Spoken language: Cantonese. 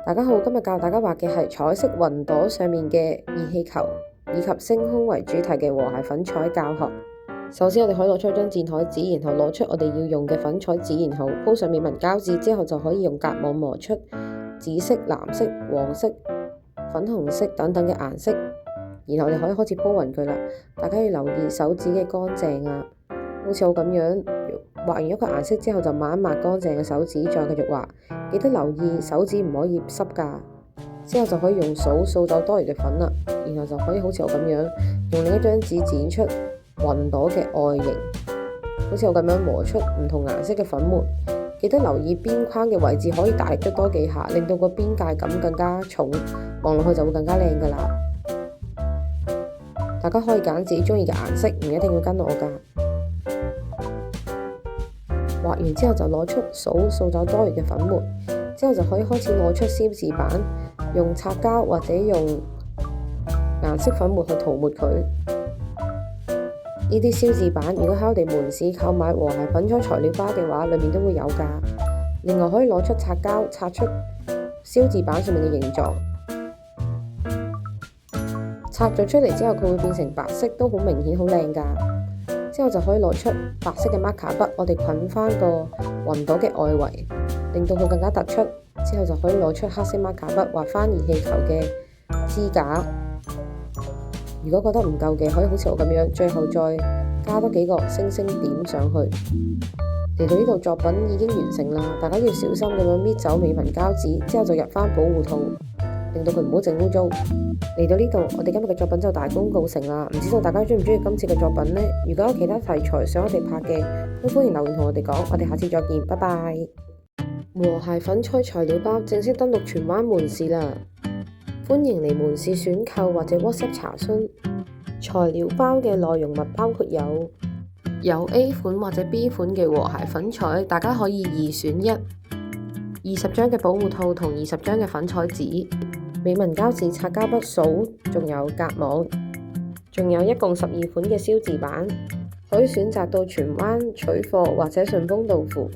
大家好，今日教大家畫嘅係彩色雲朵上面嘅熱氣球以及星空為主題嘅和諧粉彩教學。首先我哋可以攞出一張墊台紙，然後攞出我哋要用嘅粉彩紙，然後鋪上美紋膠紙之後就可以用夾網磨出紫色、藍色、黃色、粉紅色等等嘅顏色。然後我哋可以開始鋪勻佢啦。大家要留意手指嘅乾淨啊，好似我咁樣畫完一個顏色之後就抹一抹乾淨嘅手指，再繼續畫。記得留意手指唔可以濕㗎。之後就可以用掃走多餘嘅粉啦，然後就可以好似我咁樣用另一張紙剪出雲朵嘅外形，好似我咁樣磨出唔同顏色嘅粉末。記得留意邊框嘅位置，可以大力得多幾下，令到個邊界感更加重，望落去就會更加靚㗎啦。大家可以揀自己鍾意嘅顏色，唔一定要跟我㗎。畫完之後就攞出掃走多餘嘅粉末，之後就可以開始攞出燒字板，用擦膠或者用顏色粉末去塗抹佢。呢啲燒字板如果喺我哋門市購買和諧粉彩材料包嘅話，裏面都會有㗎。另外可以攞出擦膠擦出燒字板上面嘅形狀，擦咗出嚟之後佢會變成白色，都好明顯好靚㗎。之後就可以攞出白色嘅 marker 筆，我哋捆返個雲朵嘅外圍，令到佢更加突出。之後就可以攞出黑色 marker 筆畫返熱氣球嘅支架。如果覺得唔夠嘅，可以好似我咁樣，最後再加多幾個星星點上去。嚟到呢度作品已經完成啦，大家要小心咁樣搣走美紋膠紙，之後就入返保護套，令到佢唔好整污糟。嚟到呢度，我哋今日嘅作品就大功告成啦。唔知道大家鍾唔鍾意今次嘅作品呢？如果有其他題材想我哋拍嘅，都歡迎留言同我哋講。我哋下次再見，拜拜。和諧粉彩材料包正式登陸荃灣門市啦，歡迎嚟門市選購或者 WhatsApp 查詢。材料包嘅內容物包括有 A 款或者 B 款嘅和諧粉彩，大家可以2選1，20張嘅保護套同20張嘅粉彩紙。美紋膠紙、擦膠筆、掃，仲有夾網，仲有一共12款嘅燒字板，可以選擇到荃灣取貨或者順豐到付。